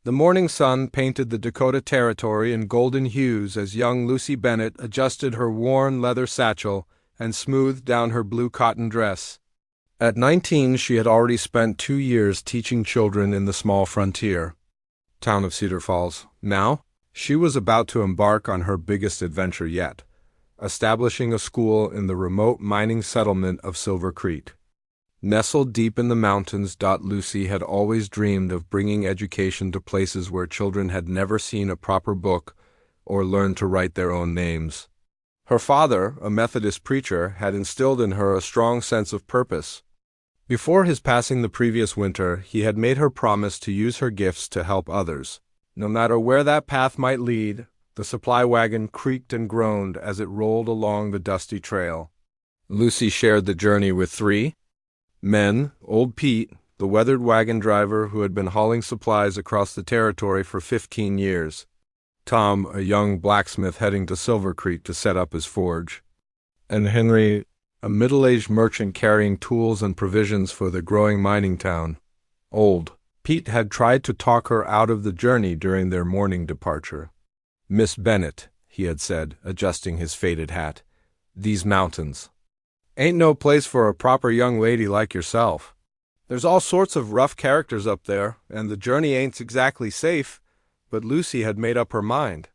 The morning sun painted the Dakota Territory in golden hues as young Lucy Bennett adjusted her worn leather satchel and smoothed down her blue cotton dress. At 19, she had already spent 2 years teaching children in the small frontier town of Cedar Falls. Now, she was about to embark on her biggest adventure yet, establishing a school in the remote mining settlement of Silver Creek. Nestled deep in the mountains, Lucy had always dreamed of bringing education to places where children had never seen a proper book or learned to write their own names. Her father, a Methodist preacher, had instilled in her a strong sense of purpose. Before his passing the previous winter, he had made her promise to use her gifts to help others. No matter where that path might lead, the supply wagon creaked and groaned as it rolled along the dusty trail. Lucy shared the journey with 3 men: Old Pete, the weathered wagon driver who had been hauling supplies across the territory for 15 years; Tom, a young blacksmith heading to Silver Creek to set up his forge; and Henry, a middle-aged merchant carrying tools and provisions for the growing mining town. Old Pete had tried to talk her out of the journey during their morning departure. "Miss Bennett," he had said, adjusting his faded hat, "these mountains ain't no place for a proper young lady like yourself. There's all sorts of rough characters up there, and the journey ain't exactly safe." But Lucy had made up her mind.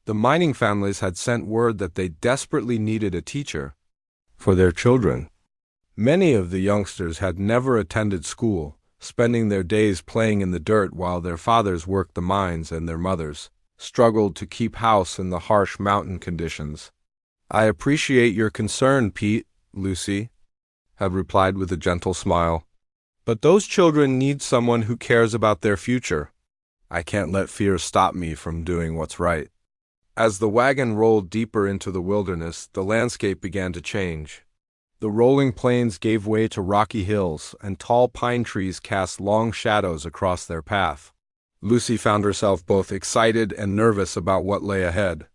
The mining families had sent word that they desperately needed a teacher for their children. Many of the youngsters had never attended school, spending their days playing in the dirt while their fathers worked the mines and their mothers struggled to keep house in the harsh mountain conditions. "I appreciate your concern, Pete," Lucy had replied with a gentle smile. "But those children need someone who cares about their future. I can't let fear stop me from doing what's right." As the wagon rolled deeper into the wilderness, the landscape began to change. The rolling plains gave way to rocky hills, and tall pine trees cast long shadows across their path. Lucy found herself both excited and nervous about what lay ahead.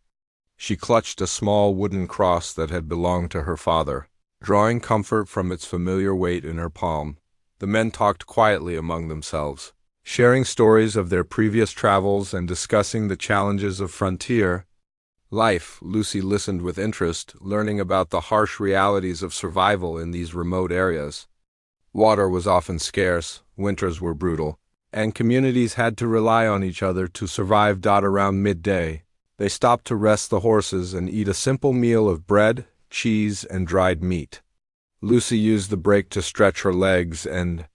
She clutched a small wooden cross that had belonged to her father, drawing comfort from its familiar weight in her palm. The men talked quietly among themselves, sharing stories of their previous travels and discussing the challenges of frontier life. Lucy listened with interest, learning about the harsh realities of survival in these remote areas. Water was often scarce, winters were brutal, and communities had to rely on each other to survive. Around midday, they stopped to rest the horses and eat a simple meal of bread, cheese, and dried meat. Lucy used the break to stretch her legs and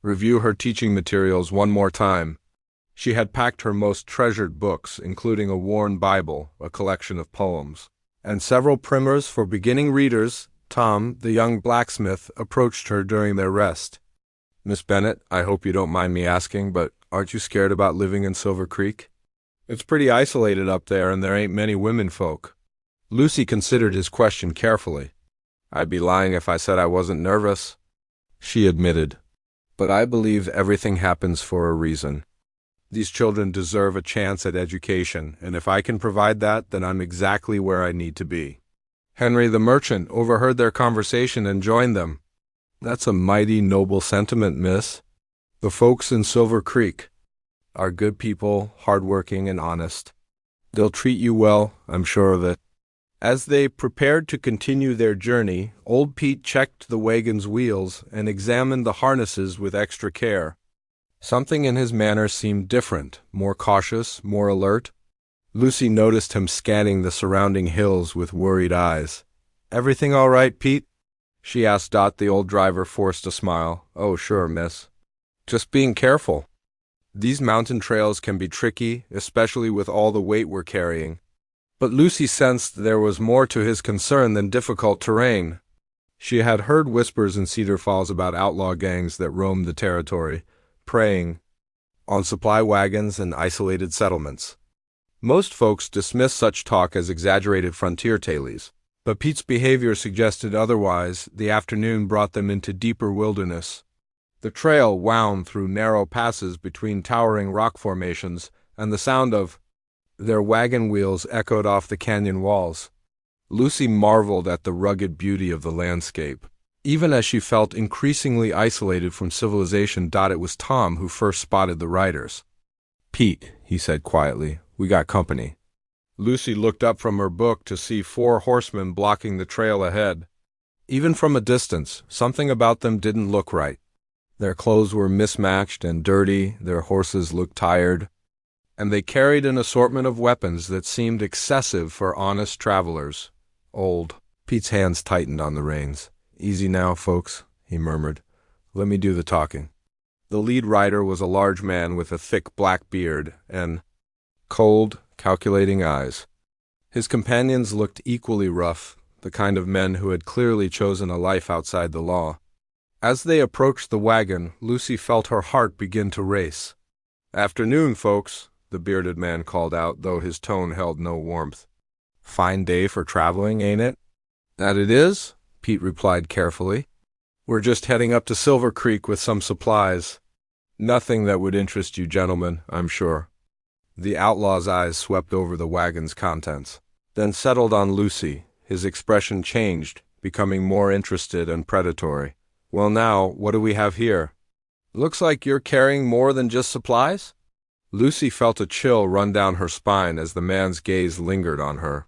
review her teaching materials one more time. She had packed her most treasured books, including a worn Bible, a collection of poems, and several primers for beginning readers. Tom, the young blacksmith, approached her during their rest. "Miss Bennett, I hope you don't mind me asking, but aren't you scared about living in Silver Creek? It's pretty isolated up there, and there ain't many women folk." Lucy considered his question carefully. "I'd be lying if I said I wasn't nervous," she admitted. "But I believe everything happens for a reason. These children deserve a chance at education, and if I can provide that, then I'm exactly where I need to be." Henry the merchant overheard their conversation and joined them. "That's a mighty noble sentiment, miss. The folks in Silver Creek are good people, hardworking and honest. They'll treat you well, I'm sure of it." As they prepared to continue their journey, Old Pete checked the wagon's wheels and examined the harnesses with extra care. Something in his manner seemed different, more cautious, more alert. Lucy noticed him scanning the surrounding hills with worried eyes. "Everything all right, Pete?" she asked. The old driver forced a smile. "Oh, sure, miss. Just being careful. These mountain trails can be tricky, especially with all the weight we're carrying." But Lucy sensed there was more to his concern than difficult terrain. She had heard whispers in Cedar Falls about outlaw gangs that roamed the territory, preying on supply wagons and isolated settlements. Most folks dismissed such talk as exaggerated frontier tales, but Pete's behavior suggested otherwise. The afternoon brought them into deeper wilderness. The trail wound through narrow passes between towering rock formations, and the sound of their wagon wheels echoed off the canyon walls. Lucy marveled at the rugged beauty of the landscape, even as she felt increasingly isolated from civilization. It was Tom who first spotted the riders. "Pete," he said quietly, "we got company." Lucy looked up from her book to see 4 horsemen blocking the trail ahead. Even from a distance, something about them didn't look right. Their clothes were mismatched and dirty, their horses looked tired, and they carried an assortment of weapons that seemed excessive for honest travelers. Old. Pete's hands tightened on the reins. "Easy now, folks," he murmured. "Let me do the talking." The lead rider was a large man with a thick black beard and cold, calculating eyes. His companions looked equally rough, the kind of men who had clearly chosen a life outside the law. As they approached the wagon, Lucy felt her heart begin to race. "Afternoon, folks," the bearded man called out, though his tone held no warmth. "Fine day for traveling, ain't it?" "That it is," Pete replied carefully. "We're just heading up to Silver Creek with some supplies. Nothing that would interest you gentlemen, I'm sure." The outlaw's eyes swept over the wagon's contents, then settled on Lucy. His expression changed, becoming more interested and predatory. "Well now, what do we have here? Looks like you're carrying more than just supplies?" Lucy felt a chill run down her spine as the man's gaze lingered on her.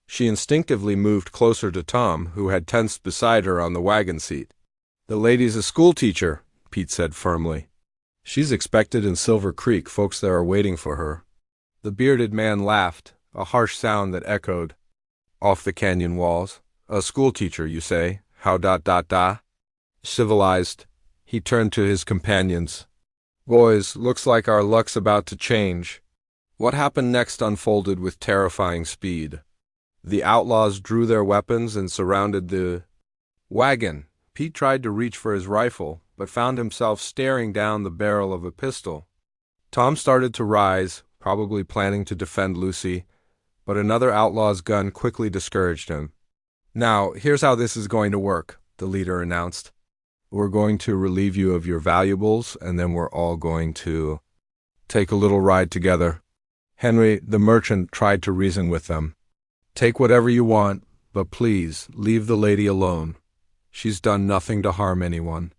She instinctively moved closer to Tom, who had tensed beside her on the wagon seat. "The lady's a schoolteacher," Pete said firmly. "She's expected in Silver Creek. Folks there are waiting for her." The bearded man laughed, a harsh sound that echoed off the canyon walls. "A schoolteacher, you say? How ... Civilized." He turned to his companions. "Boys, looks like our luck's about to change." What happened next unfolded with terrifying speed. The outlaws drew their weapons and surrounded the wagon. Pete tried to reach for his rifle, but found himself staring down the barrel of a pistol. Tom started to rise, probably planning to defend Lucy, but another outlaw's gun quickly discouraged him. "Now, here's how this is going to work," the leader announced. "We're going to relieve you of your valuables, and then we're all going to take a little ride together." Henry, the merchant, tried to reason with them. "Take whatever you want, but please leave the lady alone. She's done nothing to harm anyone."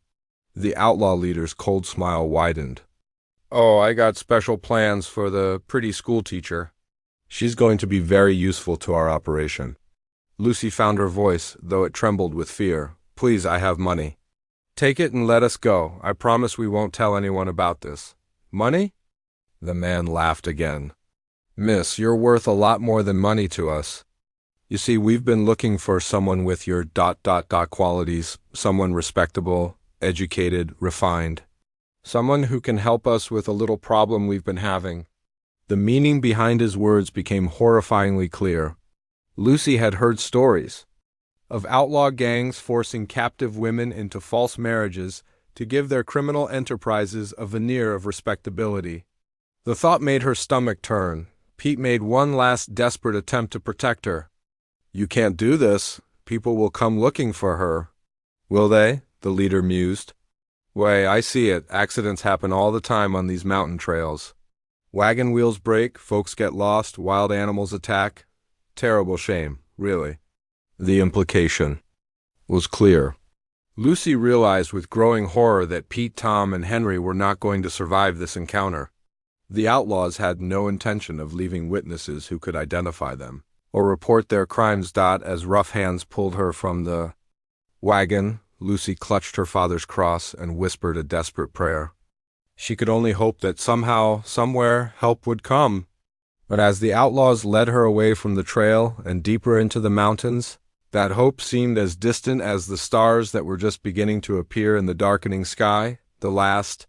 The outlaw leader's cold smile widened. "Oh, I got special plans for the pretty schoolteacher. She's going to be very useful to our operation." Lucy found her voice, though it trembled with fear. "Please, I have money. Take it and let us go. I promise we won't tell anyone about this." "Money?" The man laughed again. "Miss, you're worth a lot more than money to us. You see, we've been looking for someone with your ... qualities, someone respectable, educated, refined. Someone who can help us with a little problem we've been having." The meaning behind his words became horrifyingly clear. Lucy had heard stories of outlaw gangs forcing captive women into false marriages to give their criminal enterprises a veneer of respectability. The thought made her stomach turn. Pete made one last desperate attempt to protect her. "You can't do this. People will come looking for her." "Will they?" the leader mused. "Way, I see it. Accidents happen all the time on these mountain trails. Wagon wheels break, folks get lost, wild animals attack. Terrible shame, really." The implication was clear. Lucy realized with growing horror that Pete, Tom, and Henry were not going to survive this encounter. The outlaws had no intention of leaving witnesses who could identify them or report their crimes. As rough hands pulled her from the wagon, Lucy clutched her father's cross and whispered a desperate prayer. She could only hope that somehow, somewhere, help would come. But as the outlaws led her away from the trail and deeper into the mountains, that hope seemed as distant as the stars that were just beginning to appear in the darkening sky. The last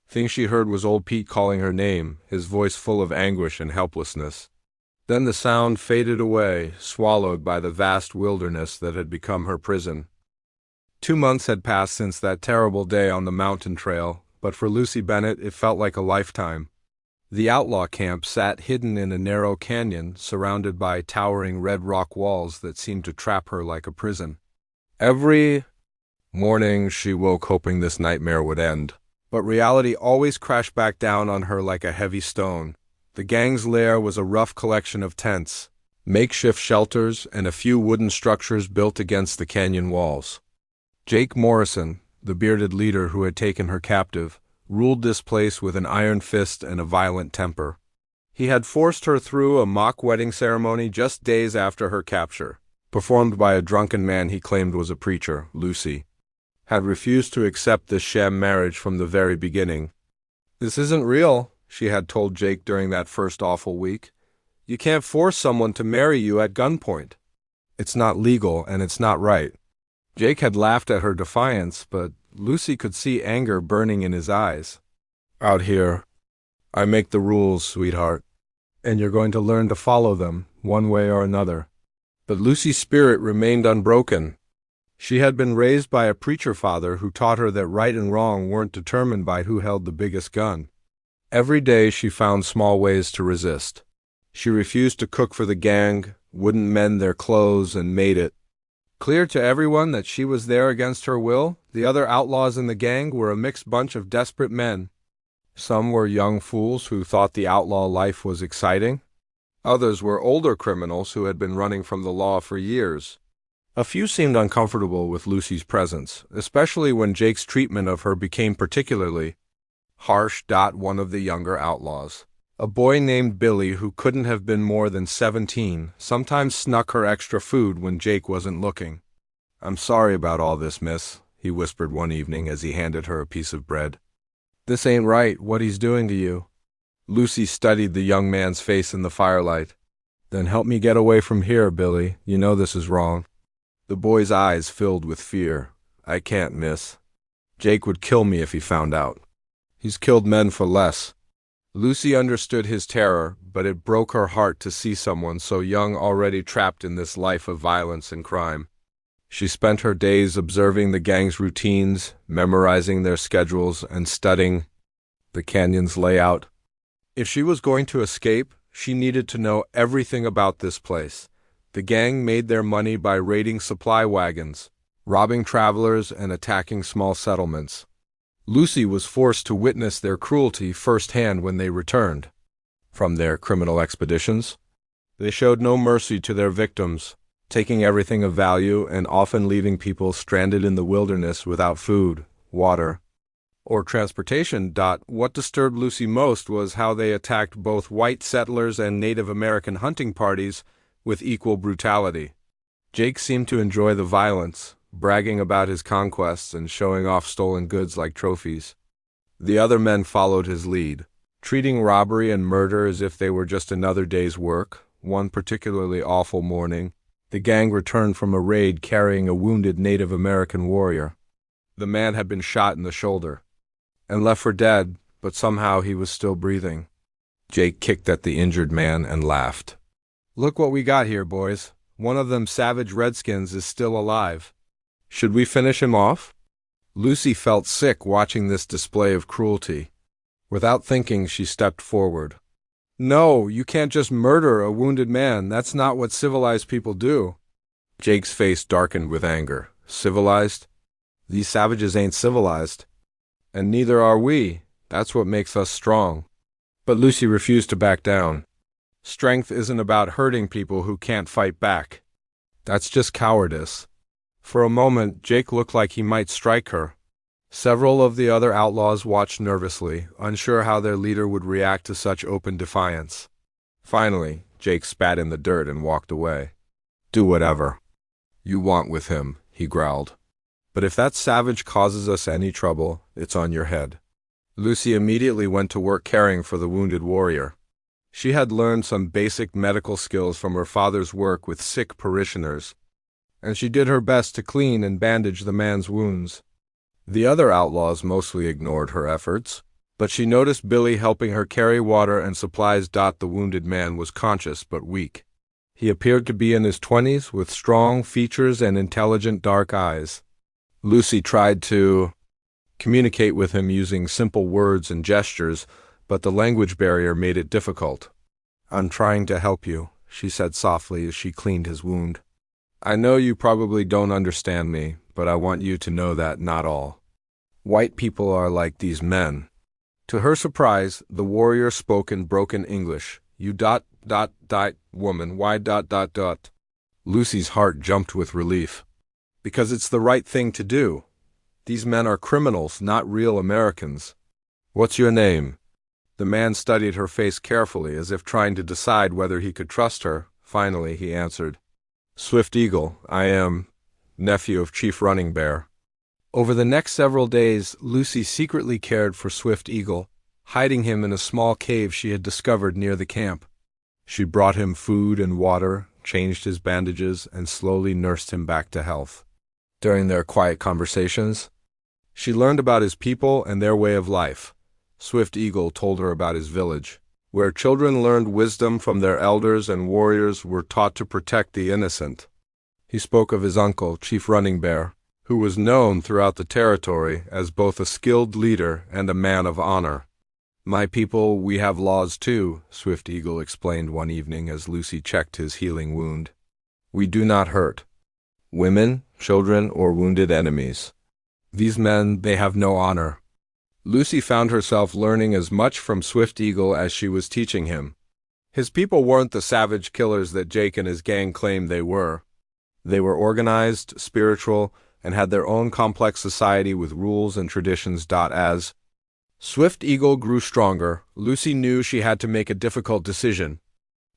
thing she heard was old Pete calling her name, his voice full of anguish and helplessness. Then the sound faded away, swallowed by the vast wilderness that had become her prison. 2 months had passed since that terrible day on the mountain trail, but for Lucy Bennett it felt like a lifetime. The outlaw camp sat hidden in a narrow canyon, surrounded by towering red rock walls that seemed to trap her like a prison. Every morning she woke hoping this nightmare would end, but reality always crashed back down on her like a heavy stone. The gang's lair was a rough collection of tents, makeshift shelters, and a few wooden structures built against the canyon walls. Jake Morrison, the bearded leader who had taken her captive, ruled this place with an iron fist and a violent temper. He had forced her through a mock wedding ceremony just days after her capture, performed by a drunken man he claimed was a preacher. Lucy had refused to accept this sham marriage from the very beginning. "This isn't real," she had told Jake during that first awful week. "You can't force someone to marry you at gunpoint. It's not legal and it's not right." Jake had laughed at her defiance, but Lucy could see anger burning in his eyes. "Out here, I make the rules, sweetheart, and you're going to learn to follow them, one way or another." But Lucy's spirit remained unbroken. She had been raised by a preacher father who taught her that right and wrong weren't determined by who held the biggest gun. Every day she found small ways to resist. She refused to cook for the gang, wouldn't mend their clothes, and made it clear to everyone that she was there against her will. The other outlaws in the gang were a mixed bunch of desperate men. Some were young fools who thought the outlaw life was exciting. Others were older criminals who had been running from the law for years. A few seemed uncomfortable with Lucy's presence, especially when Jake's treatment of her became particularly harsh. One of the younger outlaws, a boy named Billy who couldn't have been more than 17, sometimes snuck her extra food when Jake wasn't looking. "I'm sorry about all this, miss," he whispered one evening as he handed her a piece of bread. "This ain't right, what he's doing to you." Lucy studied the young man's face in the firelight. "Then help me get away from here, Billy. You know this is wrong." The boy's eyes filled with fear. "I can't, miss. Jake would kill me if he found out. He's killed men for less." Lucy understood his terror, but it broke her heart to see someone so young already trapped in this life of violence and crime. She spent her days observing the gang's routines, memorizing their schedules, and studying the canyon's layout. If she was going to escape, she needed to know everything about this place. The gang made their money by raiding supply wagons, robbing travelers, and attacking small settlements. Lucy was forced to witness their cruelty firsthand when they returned from their criminal expeditions. They showed no mercy to their victims, taking everything of value and often leaving people stranded in the wilderness without food, water, or transportation. What disturbed Lucy most was how they attacked both white settlers and Native American hunting parties with equal brutality. Jake seemed to enjoy the violence, bragging about his conquests and showing off stolen goods like trophies. The other men followed his lead, treating robbery and murder as if they were just another day's work. One particularly awful morning, the gang returned from a raid carrying a wounded Native American warrior. The man had been shot in the shoulder and left for dead, but somehow he was still breathing. Jake kicked at the injured man and laughed. "Look what we got here, boys. One of them savage redskins is still alive. Should we finish him off?" Lucy felt sick watching this display of cruelty. Without thinking, she stepped forward. "No, you can't just murder a wounded man. That's not what civilized people do." Jake's face darkened with anger. "Civilized? These savages ain't civilized. And neither are we. That's what makes us strong." But Lucy refused to back down. Strength isn't about hurting people who can't fight back. That's just cowardice. For a moment, Jake looked like he might strike her. Several of the other outlaws watched nervously, unsure how their leader would react to such open defiance. Finally, Jake spat in the dirt and walked away. "Do whatever you want with him," he growled. "But if that savage causes us any trouble, it's on your head." Lucy immediately went to work caring for the wounded warrior. She had learned some basic medical skills from her father's work with sick parishioners, and she did her best to clean and bandage the man's wounds. The other outlaws mostly ignored her efforts, but she noticed Billy helping her carry water and supplies. The wounded man was conscious but weak. He appeared to be in his 20s with strong features and intelligent dark eyes. Lucy tried to communicate with him using simple words and gestures, but the language barrier made it difficult. "I'm trying to help you," she said softly as she cleaned his wound. "I know you probably don't understand me, but I want you to know that not all white people are like these men." To her surprise, the warrior spoke in broken English. "You woman, why Lucy's heart jumped with relief. "Because it's the right thing to do. These men are criminals, not real Americans." What's your name? The man studied her face carefully, as if trying to decide whether he could trust her. Finally, he answered, Swift Eagle. I am nephew of Chief Running Bear. Over the next several days, Lucy secretly cared for Swift Eagle, hiding him in a small cave she had discovered near the camp. She brought him food and water, changed his bandages, and slowly nursed him back to health. During their quiet conversations, she learned about his people and their way of life. Swift Eagle told her about his village, where children learned wisdom from their elders and warriors were taught to protect the innocent. He spoke of his uncle, Chief Running Bear, who was known throughout the territory as both a skilled leader and a man of honor. My people, we have laws too, Swift Eagle explained one evening as Lucy checked his healing wound. We do not hurt women, children, or wounded enemies. These men, they have no honor. Lucy found herself learning as much from Swift Eagle as she was teaching him. His people weren't the savage killers that Jake and his gang claimed they were. They were organized, spiritual, and had their own complex society with rules and traditions. As Swift Eagle grew stronger, Lucy knew she had to make a difficult decision.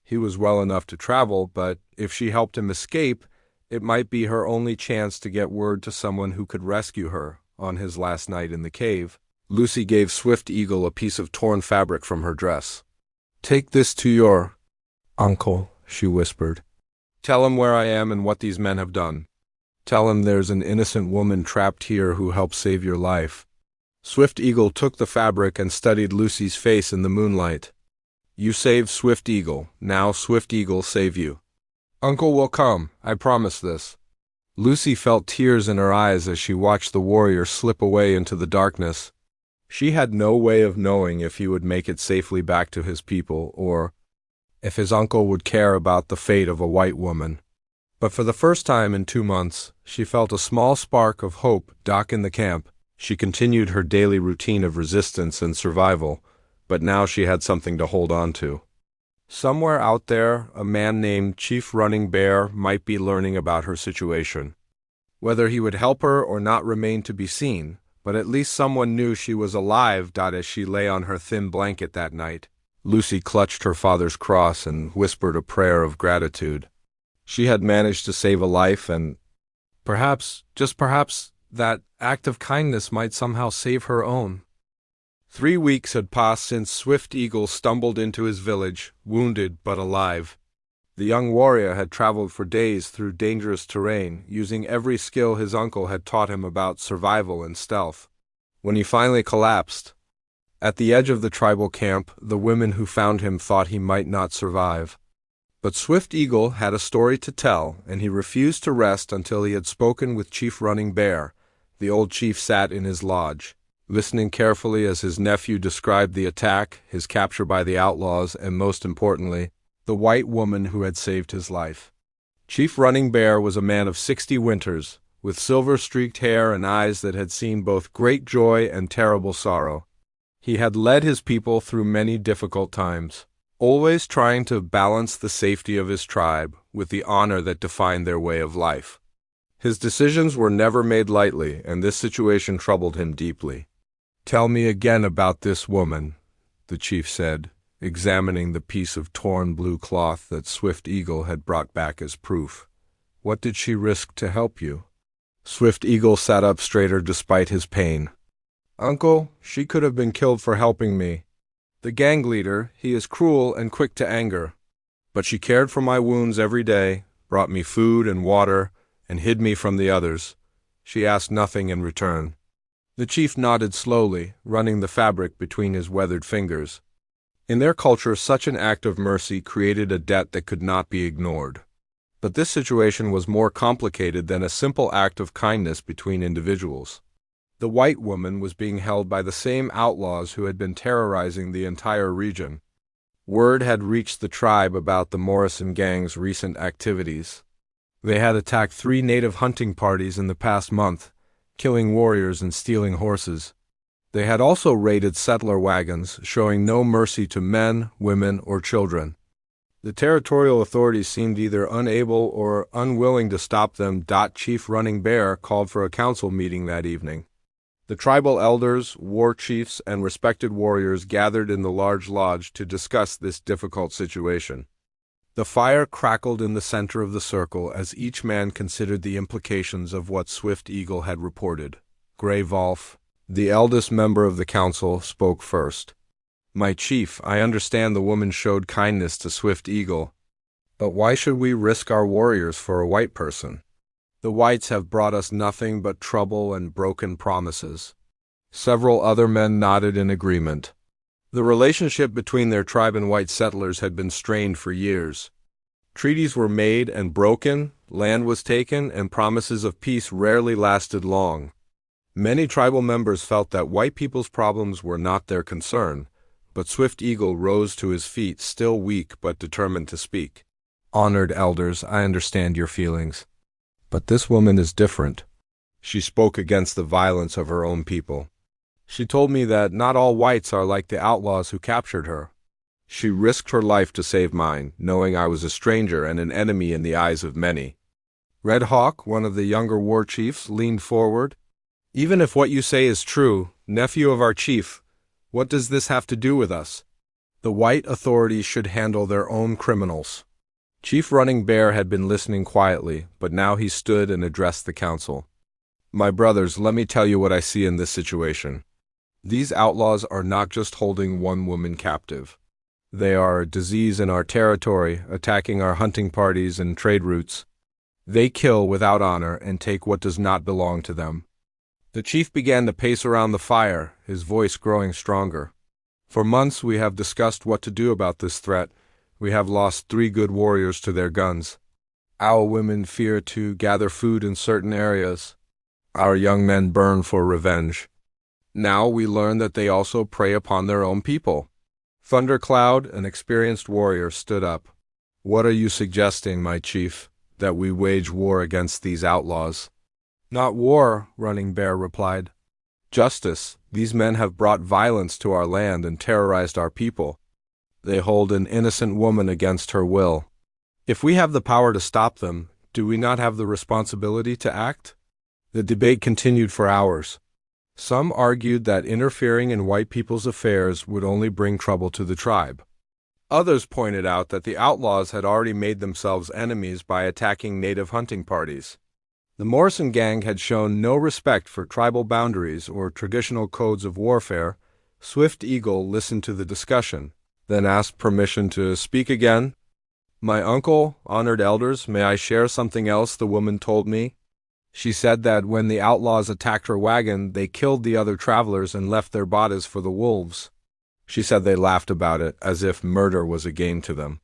He was well enough to travel, but if she helped him escape, it might be her only chance to get word to someone who could rescue her. On his last night in the cave, Lucy gave Swift Eagle a piece of torn fabric from her dress. Take this to your uncle, she whispered. Tell him where I am and what these men have done. Tell him there's an innocent woman trapped here who helped save your life. Swift Eagle took the fabric and studied Lucy's face in the moonlight. You saved Swift Eagle. Now Swift Eagle save you. Uncle will come, I promise this. Lucy felt tears in her eyes as she watched the warrior slip away into the darkness. She had no way of knowing if he would make it safely back to his people, or if his uncle would care about the fate of a white woman. But for the first time in 2 months, she felt a small spark of hope. In the camp, she continued her daily routine of resistance and survival, but now she had something to hold on to. Somewhere out there, a man named Chief Running Bear might be learning about her situation. Whether he would help her or not remained to be seen, but at least someone knew she was alive. As she lay on her thin blanket that night, Lucy clutched her father's cross and whispered a prayer of gratitude. She had managed to save a life, and perhaps, just perhaps, that act of kindness might somehow save her own. 3 weeks had passed since Swift Eagle stumbled into his village, wounded but alive. The young warrior had traveled for days through dangerous terrain, using every skill his uncle had taught him about survival and stealth. When he finally collapsed, at the edge of the tribal camp, the women who found him thought he might not survive. But Swift Eagle had a story to tell, and he refused to rest until he had spoken with Chief Running Bear. The old chief sat in his lodge, listening carefully as his nephew described the attack, his capture by the outlaws, and most importantly, the white woman who had saved his life. Chief Running Bear was a man of 60 winters, with silver-streaked hair and eyes that had seen both great joy and terrible sorrow. He had led his people through many difficult times, always trying to balance the safety of his tribe with the honor that defined their way of life. His decisions were never made lightly, and this situation troubled him deeply. Tell me again about this woman, the chief said, examining the piece of torn blue cloth that Swift Eagle had brought back as proof. What did she risk to help you? Swift Eagle sat up straighter despite his pain. Uncle, she could have been killed for helping me. The gang leader, he is cruel and quick to anger. But she cared for my wounds every day, brought me food and water, and hid me from the others. She asked nothing in return. The chief nodded slowly, running the fabric between his weathered fingers. In their culture, such an act of mercy created a debt that could not be ignored. But this situation was more complicated than a simple act of kindness between individuals. The white woman was being held by the same outlaws who had been terrorizing the entire region. Word had reached the tribe about the Morrison gang's recent activities. They had attacked 3 native hunting parties in the past month, killing warriors and stealing horses. They had also raided settler wagons, showing no mercy to men, women, or children. The territorial authorities seemed either unable or unwilling to stop them. Chief Running Bear called for a council meeting that evening. The tribal elders, war chiefs, and respected warriors gathered in the large lodge to discuss this difficult situation. The fire crackled in the center of the circle as each man considered the implications of what Swift Eagle had reported. Gray Wolf, the eldest member of the council, spoke first. "My chief, I understand the woman showed kindness to Swift Eagle, but why should we risk our warriors for a white person? The whites have brought us nothing but trouble and broken promises." Several other men nodded in agreement. The relationship between their tribe and white settlers had been strained for years. Treaties were made and broken, land was taken, and promises of peace rarely lasted long. Many tribal members felt that white people's problems were not their concern, but Swift Eagle rose to his feet, still weak but determined to speak. "Honored elders, I understand your feelings. But this woman is different." She spoke against the violence of her own people. She told me that not all whites are like the outlaws who captured her. She risked her life to save mine, knowing I was a stranger and an enemy in the eyes of many. Red Hawk, one of the younger war chiefs, leaned forward. "Even if what you say is true, nephew of our chief, what does this have to do with us? The white authorities should handle their own criminals." Chief Running Bear had been listening quietly, but now he stood and addressed the council. "My brothers, let me tell you what I see in this situation. These outlaws are not just holding one woman captive. They are a disease in our territory, attacking our hunting parties and trade routes. They kill without honor and take what does not belong to them." The chief began to pace around the fire, his voice growing stronger. "For months we have discussed what to do about this threat. We have lost 3 good warriors to their guns. Our women fear to gather food in certain areas. Our young men burn for revenge. Now we learn that they also prey upon their own people." Thundercloud, an experienced warrior, stood up. "What are you suggesting, my chief, that we wage war against these outlaws?" "Not war," Running Bear replied. "Justice. These men have brought violence to our land and terrorized our people. They hold an innocent woman against her will. If we have the power to stop them, do we not have the responsibility to act?" The debate continued for hours. Some argued that interfering in white people's affairs would only bring trouble to the tribe. Others pointed out that the outlaws had already made themselves enemies by attacking native hunting parties. The Morrison gang had shown no respect for tribal boundaries or traditional codes of warfare. Swift Eagle listened to the discussion, then asked permission to speak again. "My uncle, honored elders, may I share something else the woman told me? She said that when the outlaws attacked her wagon, they killed the other travelers and left their bodies for the wolves. She said they laughed about it, as if murder was a game to them."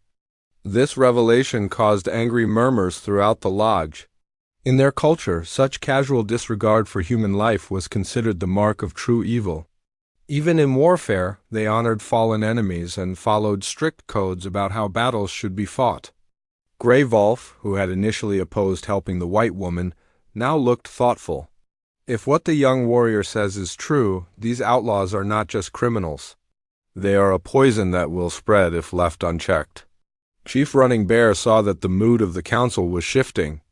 This revelation caused angry murmurs throughout the lodge. In their culture, such casual disregard for human life was considered the mark of true evil. Even in warfare, they honored fallen enemies and followed strict codes about how battles should be fought. Gray Wolf, who had initially opposed helping the white woman, now looked thoughtful. If what the young warrior says is true, these outlaws are not just criminals. They are a poison that will spread if left unchecked. Chief Running Bear saw that the mood of the council was shifting.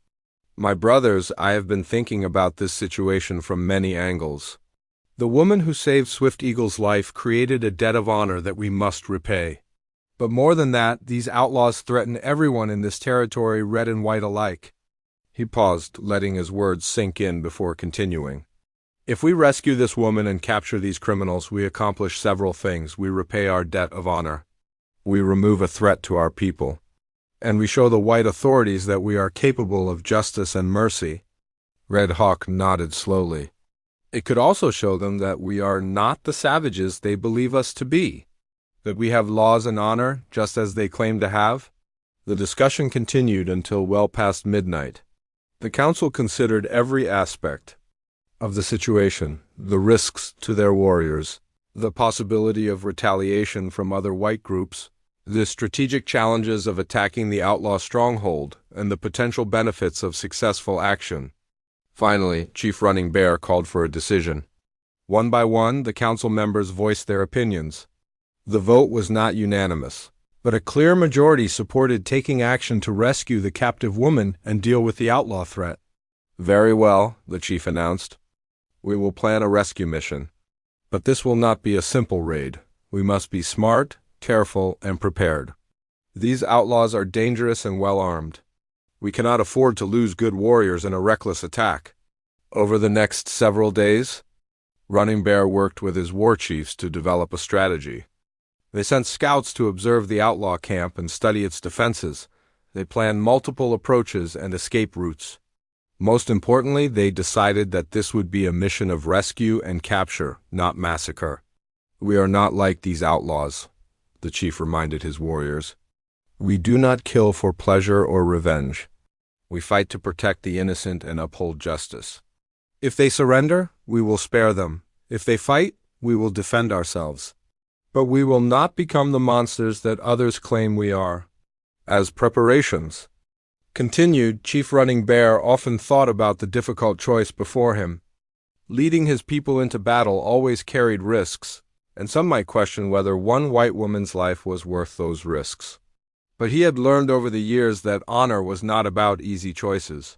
"My brothers, I have been thinking about this situation from many angles. The woman who saved Swift Eagle's life created a debt of honor that we must repay. But more than that, these outlaws threaten everyone in this territory, red and white alike." He paused, letting his words sink in before continuing. "If we rescue this woman and capture these criminals, we accomplish several things. We repay our debt of honor. We remove a threat to our people. And we show the white authorities that we are capable of justice and mercy." Red Hawk nodded slowly. "It could also show them that we are not the savages they believe us to be, that we have laws and honor, just as they claim to have." The discussion continued until well past midnight. The council considered every aspect of the situation, the risks to their warriors, the possibility of retaliation from other white groups, the strategic challenges of attacking the outlaw stronghold, and the potential benefits of successful action. Finally, Chief Running Bear called for a decision. One by one, the council members voiced their opinions. The vote was not unanimous, but a clear majority supported taking action to rescue the captive woman and deal with the outlaw threat. "Very well," the chief announced. We will plan a rescue mission. But this will not be a simple raid. We must be smart, careful, and prepared. These outlaws are dangerous and well-armed. We cannot afford to lose good warriors in a reckless attack. Over the next several days, Running Bear worked with his war chiefs to develop a strategy. They sent scouts to observe the outlaw camp and study its defenses. They planned multiple approaches and escape routes. Most importantly, they decided that this would be a mission of rescue and capture, not massacre. "We are not like these outlaws," the chief reminded his warriors. "We do not kill for pleasure or revenge. We fight to protect the innocent and uphold justice. If they surrender, we will spare them. If they fight, we will defend ourselves. But we will not become the monsters that others claim we are." As preparations continued, Chief Running Bear often thought about the difficult choice before him. Leading his people into battle always carried risks, and some might question whether one white woman's life was worth those risks. But he had learned over the years that honor was not about easy choices.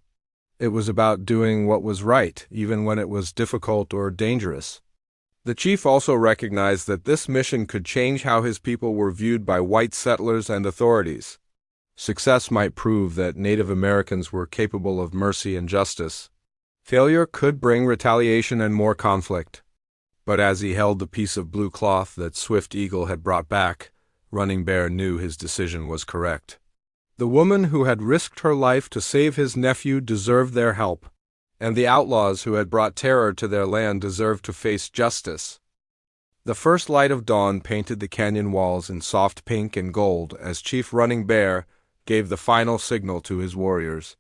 It was about doing what was right, even when it was difficult or dangerous. The chief also recognized that this mission could change how his people were viewed by white settlers and authorities. Success might prove that Native Americans were capable of mercy and justice. Failure could bring retaliation and more conflict. But as he held the piece of blue cloth that Swift Eagle had brought back, Running Bear knew his decision was correct. The woman who had risked her life to save his nephew deserved their help, and the outlaws who had brought terror to their land deserved to face justice. The first light of dawn painted the canyon walls in soft pink and gold as Chief Running Bear gave the final signal to his warriors.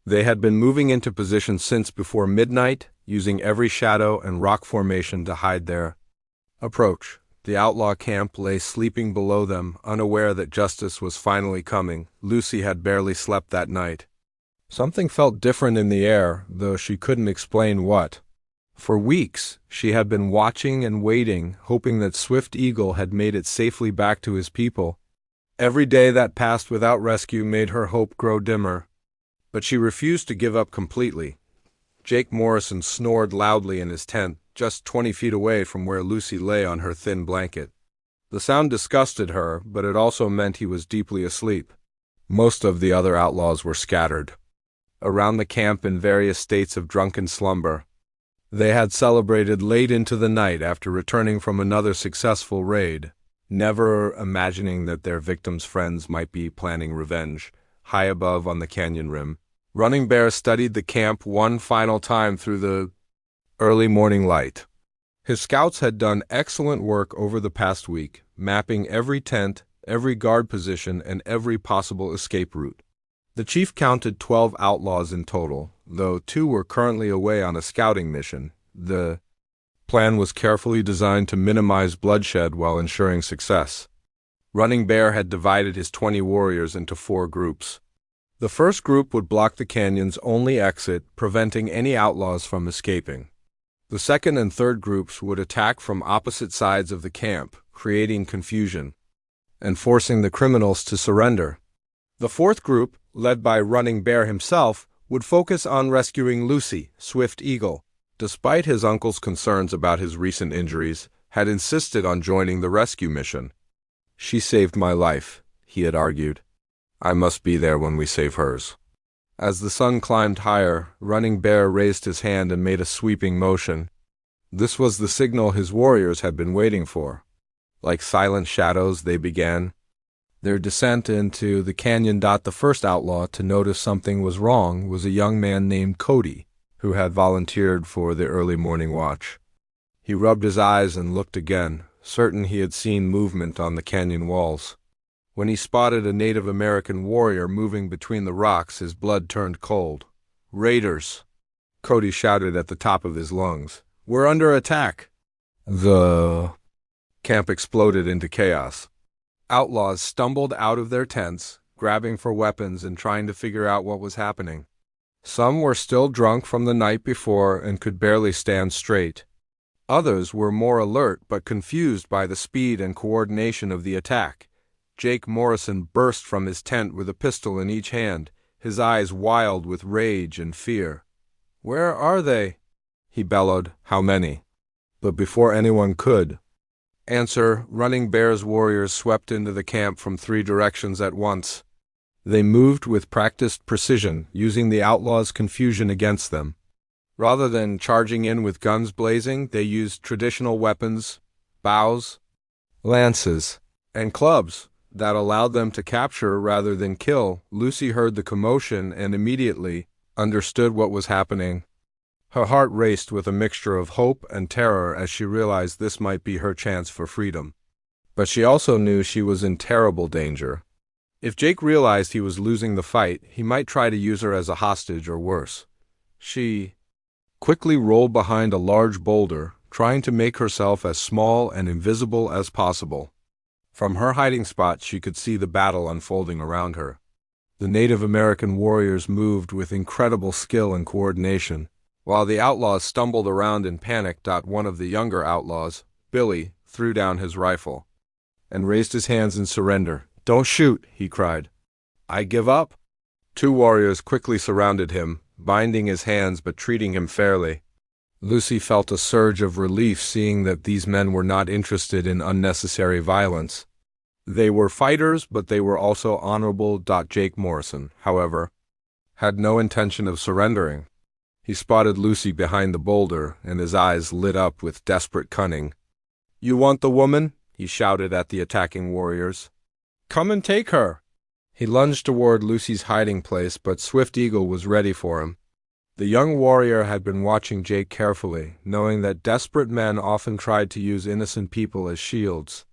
They had been moving into position since before midnight, using every shadow and rock formation to hide their approach. The outlaw camp lay sleeping below them, unaware that justice was finally coming. Lucy had barely slept that night. Something felt different in the air, though she couldn't explain what. For weeks, she had been watching and waiting, hoping that Swift Eagle had made it safely back to his people. Every day that passed without rescue made her hope grow dimmer. But she refused to give up completely. Jake Morrison snored loudly in his tent, just 20 feet away from where Lucy lay on her thin blanket. The sound disgusted her, but it also meant he was deeply asleep. Most of the other outlaws were scattered around the camp in various states of drunken slumber. They had celebrated late into the night after returning from another successful raid, never imagining that their victims' friends might be planning revenge. High above on the canyon rim, Running Bear studied the camp one final time through the early morning light. His scouts had done excellent work over the past week, mapping every tent, every guard position, and every possible escape route. The chief counted 12 outlaws in total, though 2 were currently away on a scouting mission. The plan was carefully designed to minimize bloodshed while ensuring success. Running Bear had divided his 20 warriors into 4 groups. The first group would block the canyon's only exit, preventing any outlaws from escaping. The second and third groups would attack from opposite sides of the camp, creating confusion and forcing the criminals to surrender. The fourth group, led by Running Bear himself, would focus on rescuing Lucy, Swift Eagle. Despite his uncle's concerns about his recent injuries, had insisted on joining the rescue mission. "She saved my life," he had argued. "I must be there when we save hers." As the sun climbed higher, Running Bear raised his hand and made a sweeping motion. This was the signal his warriors had been waiting for. Like silent shadows, they began their descent into the canyon. The first outlaw to notice something was wrong was a young man named Cody, who had volunteered for the early morning watch. He rubbed his eyes and looked again, certain he had seen movement on the canyon walls. When he spotted a Native American warrior moving between the rocks, his blood turned cold. "Raiders!" Cody shouted at the top of his lungs. "We're under attack!" The camp exploded into chaos. Outlaws stumbled out of their tents, grabbing for weapons and trying to figure out what was happening. Some were still drunk from the night before and could barely stand straight. Others were more alert but confused by the speed and coordination of the attack. Jake Morrison burst from his tent with a pistol in each hand, his eyes wild with rage and fear. "Where are they?" He bellowed, "How many?" But before anyone could answer, Running Bear's warriors swept into the camp from 3 directions at once. They moved with practiced precision, using the outlaws' confusion against them. Rather than charging in with guns blazing, they used traditional weapons, bows, lances, and clubs that allowed them to capture rather than kill. Lucy heard the commotion and immediately understood what was happening. Her heart raced with a mixture of hope and terror as she realized this might be her chance for freedom. But she also knew she was in terrible danger. If Jake realized he was losing the fight, he might try to use her as a hostage or worse. She quickly rolled behind a large boulder, trying to make herself as small and invisible as possible. From her hiding spot, she could see the battle unfolding around her. The Native American warriors moved with incredible skill and coordination, while the outlaws stumbled around in panic. One of the younger outlaws, Billy, threw down his rifle and raised his hands in surrender. "Don't shoot," he cried. "I give up." 2 warriors quickly surrounded him, binding his hands but treating him fairly. Lucy felt a surge of relief seeing that these men were not interested in unnecessary violence. They were fighters, but they were also honorable. Jake Morrison, however, had no intention of surrendering. He spotted Lucy behind the boulder, and his eyes lit up with desperate cunning. "You want the woman?" he shouted at the attacking warriors. "Come and take her!" He lunged toward Lucy's hiding place, but Swift Eagle was ready for him. The young warrior had been watching Jake carefully, knowing that desperate men often tried to use innocent people as shields.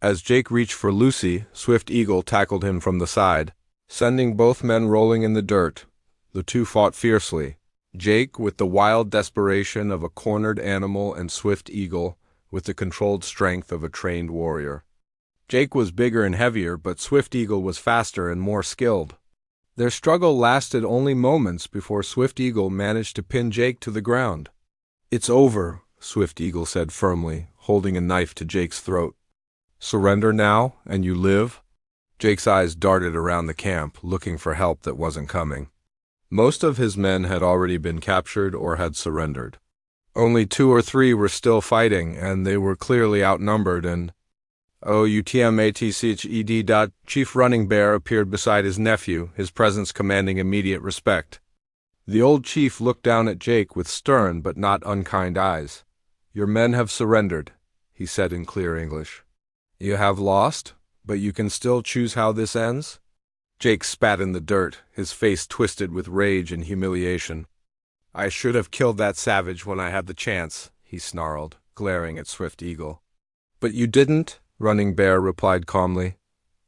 As Jake reached for Lucy, Swift Eagle tackled him from the side, sending both men rolling in the dirt. The 2 fought fiercely, Jake with the wild desperation of a cornered animal and Swift Eagle with the controlled strength of a trained warrior. Jake was bigger and heavier, but Swift Eagle was faster and more skilled. Their struggle lasted only moments before Swift Eagle managed to pin Jake to the ground. "It's over," Swift Eagle said firmly, holding a knife to Jake's throat. "Surrender now, and you live?" Jake's eyes darted around the camp, looking for help that wasn't coming. Most of his men had already been captured or had surrendered. Only 2 or 3 were still fighting, and they were clearly outnumbered and outmatched. Chief Running Bear appeared beside his nephew, his presence commanding immediate respect. The old chief looked down at Jake with stern but not unkind eyes. "Your men have surrendered," he said in clear English. "You have lost, but you can still choose how this ends?" Jake spat in the dirt, his face twisted with rage and humiliation. "I should have killed that savage when I had the chance," he snarled, glaring at Swift Eagle. "But you didn't," Running Bear replied calmly,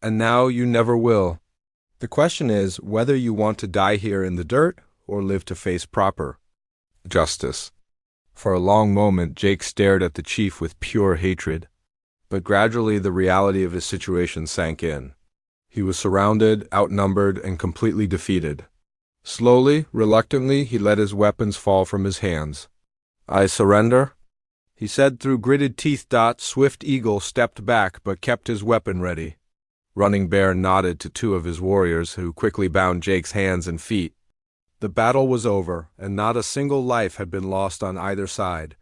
"and now you never will. The question is whether you want to die here in the dirt or live to face proper justice." For a long moment, Jake stared at the chief with pure hatred, but gradually the reality of his situation sank in. He was surrounded, outnumbered, and completely defeated. Slowly, reluctantly, he let his weapons fall from his hands. "I surrender," he said through gritted teeth. Swift Eagle stepped back but kept his weapon ready. Running Bear nodded to 2 of his warriors, who quickly bound Jake's hands and feet. The battle was over, and not a single life had been lost on either side.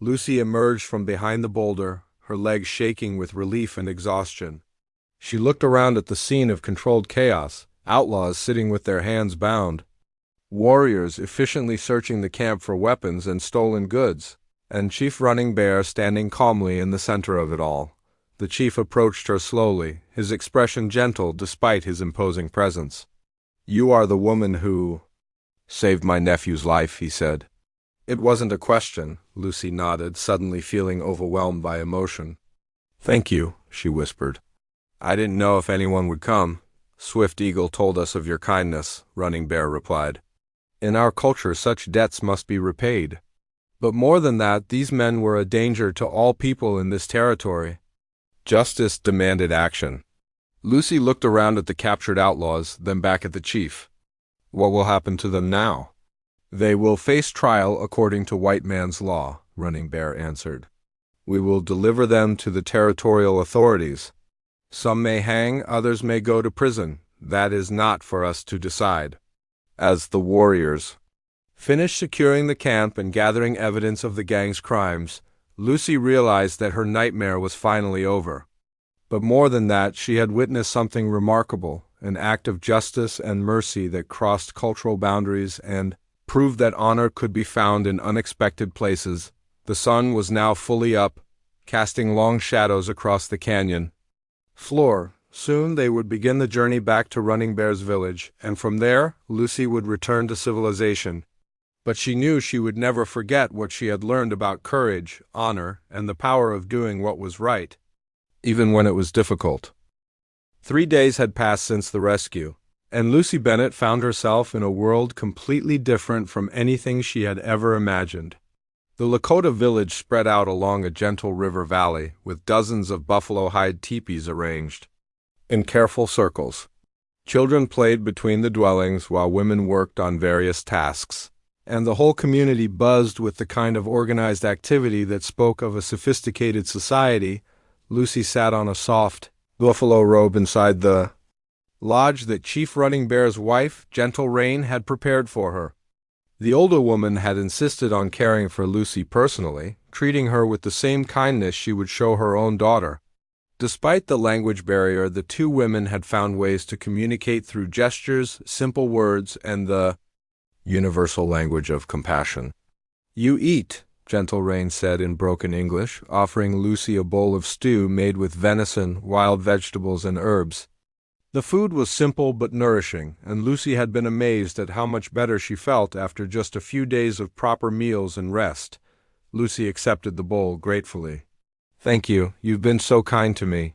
Lucy emerged from behind the boulder, her legs shaking with relief and exhaustion. She looked around at the scene of controlled chaos, outlaws sitting with their hands bound, warriors efficiently searching the camp for weapons and stolen goods, and Chief Running Bear standing calmly in the center of it all. The chief approached her slowly, his expression gentle despite his imposing presence. "You are the woman who saved my nephew's life," he said. "It wasn't a question," Lucy nodded, suddenly feeling overwhelmed by emotion. "Thank you," she whispered. "I didn't know if anyone would come. Swift Eagle told us of your kindness," Running Bear replied. "In our culture, such debts must be repaid. But more than that, these men were a danger to all people in this territory. Justice demanded action." Lucy looked around at the captured outlaws, then back at the chief. "What will happen to them now?" "They will face trial according to white man's law," Running Bear answered. "We will deliver them to the territorial authorities. Some may hang, others may go to prison. That is not for us to decide." As the warriors Finished securing the camp and gathering evidence of the gang's crimes, Lucy realized that her nightmare was finally over. But more than that, she had witnessed something remarkable, an act of justice and mercy that crossed cultural boundaries and proved that honor could be found in unexpected places. The sun was now fully up, casting long shadows across the canyon floor. Soon they would begin the journey back to Running Bear's village, and from there, Lucy would return to civilization. But she knew she would never forget what she had learned about courage, honor, and the power of doing what was right, even when it was difficult. 3 days had passed since the rescue, and Lucy Bennett found herself in a world completely different from anything she had ever imagined. The Lakota village spread out along a gentle river valley, with dozens of buffalo hide teepees arranged in careful circles. Children played between the dwellings while women worked on various tasks, and the whole community buzzed with the kind of organized activity that spoke of a sophisticated society. Lucy sat on a soft buffalo robe inside the lodge that Chief Running Bear's wife, Gentle Rain, had prepared for her. The older woman had insisted on caring for Lucy personally, treating her with the same kindness she would show her own daughter. Despite the language barrier, the two women had found ways to communicate through gestures, simple words, and the universal language of compassion. "You eat," Gentle Rain said in broken English, offering Lucy a bowl of stew made with venison, wild vegetables, and herbs. The food was simple but nourishing, and Lucy had been amazed at how much better she felt after just a few days of proper meals and rest. Lucy accepted the bowl gratefully. "Thank you, you've been so kind to me."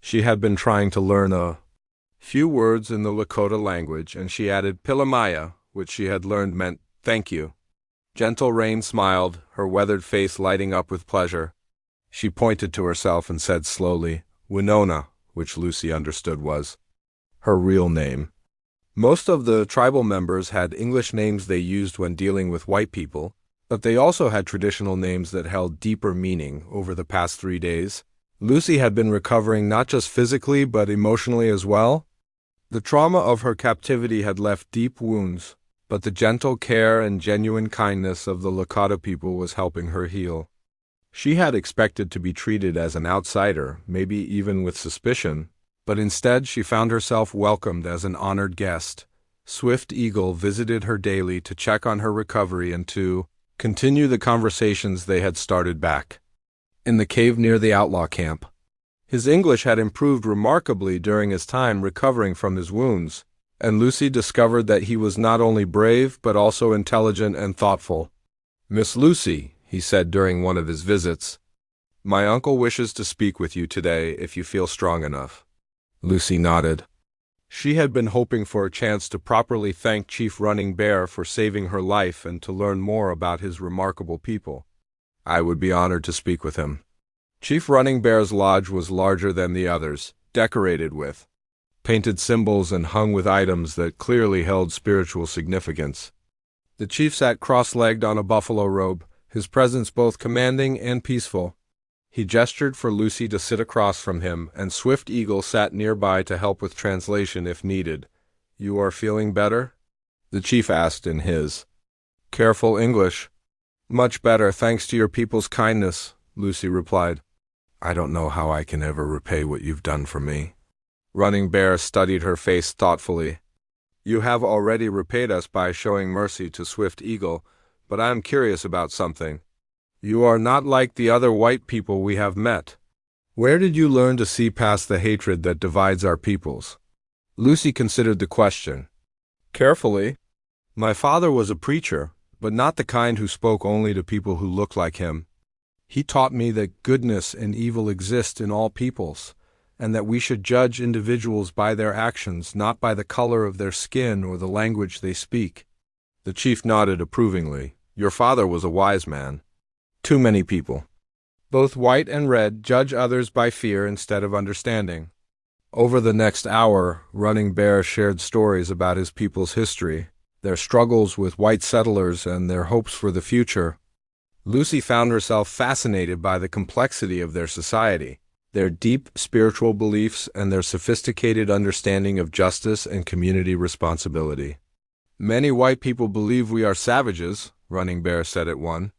She had been trying to learn a few words in the Lakota language, and she added Pilamaya, which she had learned meant thank you. Gentle Rain smiled, her weathered face lighting up with pleasure. She pointed to herself and said slowly, Winona, which Lucy understood was her real name. Most of the tribal members had English names they used when dealing with white people, but they also had traditional names that held deeper meaning. Over the past 3 days, Lucy had been recovering not just physically but emotionally as well. The trauma of her captivity had left deep wounds, but the gentle care and genuine kindness of the Lakota people was helping her heal. She had expected to be treated as an outsider, maybe even with suspicion, but instead she found herself welcomed as an honored guest. Swift Eagle visited her daily to check on her recovery and to continue the conversations they had started back in the cave near the outlaw camp. His English had improved remarkably during his time recovering from his wounds, and Lucy discovered that he was not only brave but also intelligent and thoughtful. "Miss Lucy," he said during one of his visits, "my uncle wishes to speak with you today if you feel strong enough." Lucy nodded. She had been hoping for a chance to properly thank Chief Running Bear for saving her life and to learn more about his remarkable people. I would be honored to speak with him. Chief Running Bear's lodge was larger than the others, decorated with painted symbols and hung with items that clearly held spiritual significance. The chief sat cross-legged on a buffalo robe, his presence both commanding and peaceful. He gestured for Lucy to sit across from him, and Swift Eagle sat nearby to help with translation if needed. "You are feeling better?" the chief asked in his careful English. "Much better, thanks to your people's kindness," Lucy replied. "I don't know how I can ever repay what you've done for me." Running Bear studied her face thoughtfully. "You have already repaid us by showing mercy to Swift Eagle, but I am curious about something. You are not like the other white people we have met. Where did you learn to see past the hatred that divides our peoples?" Lucy considered the question carefully. "My father was a preacher, but not the kind who spoke only to people who looked like him. He taught me that goodness and evil exist in all peoples, and that we should judge individuals by their actions, not by the color of their skin or the language they speak." The chief nodded approvingly. "Your father was a wise man. Too many people, both white and red, judge others by fear instead of understanding." Over the next hour, Running Bear shared stories about his people's history, their struggles with white settlers, and their hopes for the future. Lucy found herself fascinated by the complexity of their society, their deep spiritual beliefs, and their sophisticated understanding of justice and community responsibility. Many white people believe we are savages, Running Bear said at one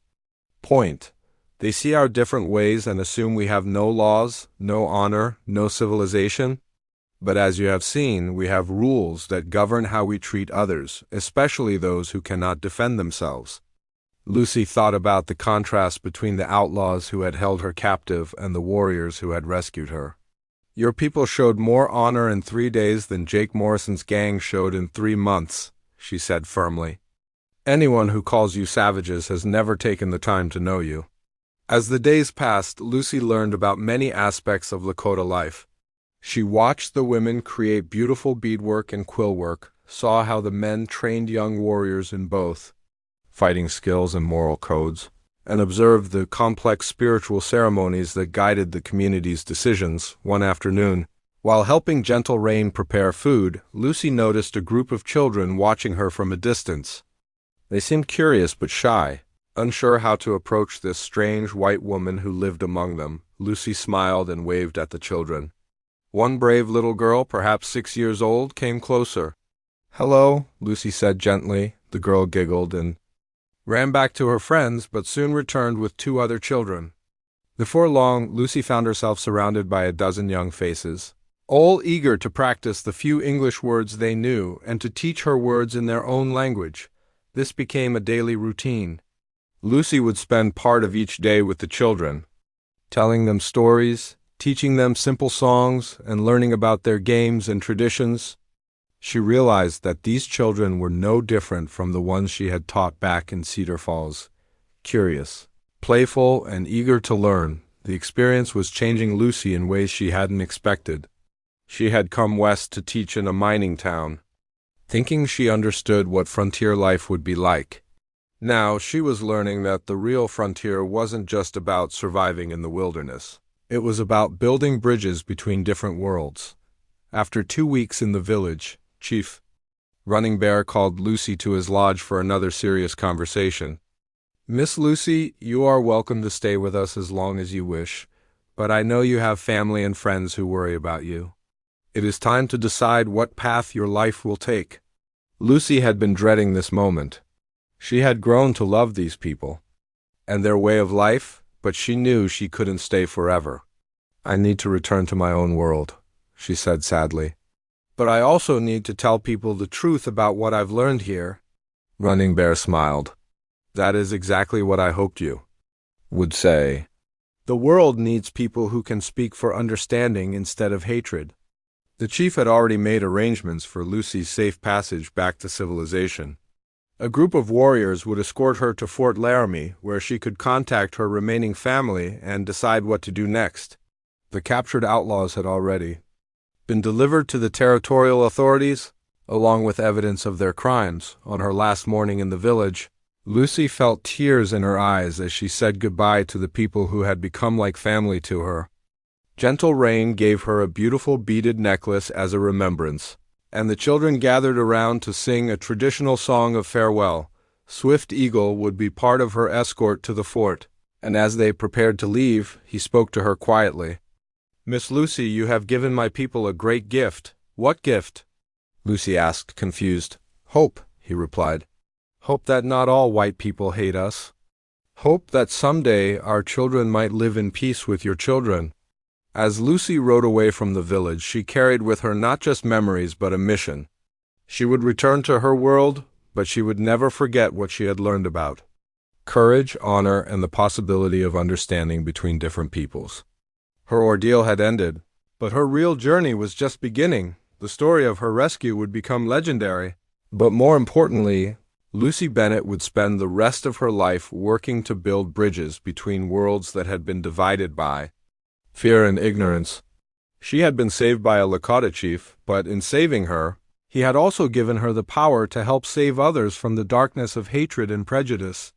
point. They see our different ways and assume we have no laws, no honor, no civilization. But as you have seen, we have rules that govern how we treat others, especially those who cannot defend themselves. Lucy thought about the contrast between the outlaws who had held her captive and the warriors who had rescued her. Your people showed more honor in 3 days than Jake Morrison's gang showed in 3 months, she said firmly. Anyone who calls you savages has never taken the time to know you. As the days passed, Lucy learned about many aspects of Lakota life. She watched the women create beautiful beadwork and quill work, saw how the men trained young warriors in both fighting skills and moral codes, and observed the complex spiritual ceremonies that guided the community's decisions. One afternoon, while helping Gentle Rain prepare food, Lucy noticed a group of children watching her from a distance. They seemed curious but shy, unsure how to approach this strange white woman who lived among them. Lucy smiled and waved at the children. One brave little girl, perhaps 6 years old, came closer. "Hello," Lucy said gently. The girl giggled and ran back to her friends, but soon returned with 2 other children. Before long, Lucy found herself surrounded by a dozen young faces, all eager to practice the few English words they knew and to teach her words in their own language. This became a daily routine. Lucy would spend part of each day with the children, telling them stories, teaching them simple songs, and learning about their games and traditions. She realized that these children were no different from the ones she had taught back in Cedar Falls. Curious, playful, and eager to learn, the experience was changing Lucy in ways she hadn't expected. She had come west to teach in a mining town, thinking she understood what frontier life would be like. Now she was learning that the real frontier wasn't just about surviving in the wilderness. It was about building bridges between different worlds. After 2 weeks in the village, Chief Running Bear called Lucy to his lodge for another serious conversation. "Miss Lucy, you are welcome to stay with us as long as you wish, but I know you have family and friends who worry about you. It is time to decide what path your life will take." Lucy had been dreading this moment. She had grown to love these people and their way of life, but she knew she couldn't stay forever. "I need to return to my own world," she said sadly. "But I also need to tell people the truth about what I've learned here." Running Bear smiled. "That is exactly what I hoped you would say. The world needs people who can speak for understanding instead of hatred." The chief had already made arrangements for Lucy's safe passage back to civilization. A group of warriors would escort her to Fort Laramie, where she could contact her remaining family and decide what to do next. The captured outlaws had already been delivered to the territorial authorities, along with evidence of their crimes. On her last morning in the village, Lucy felt tears in her eyes as she said goodbye to the people who had become like family to her. Gentle Rain gave her a beautiful beaded necklace as a remembrance, and the children gathered around to sing a traditional song of farewell. Swift Eagle would be part of her escort to the fort, and as they prepared to leave, he spoke to her quietly. "Miss Lucy, you have given my people a great gift." "What gift?" Lucy asked, confused. "Hope," he replied. "Hope that not all white people hate us. Hope that someday our children might live in peace with your children." As Lucy rode away from the village, she carried with her not just memories but a mission. She would return to her world, but she would never forget what she had learned about courage, honor, and the possibility of understanding between different peoples. Her ordeal had ended, but her real journey was just beginning. The story of her rescue would become legendary. But more importantly, Lucy Bennett would spend the rest of her life working to build bridges between worlds that had been divided by fear and ignorance. She had been saved by a Lakota chief, but in saving her, he had also given her the power to help save others from the darkness of hatred and prejudice.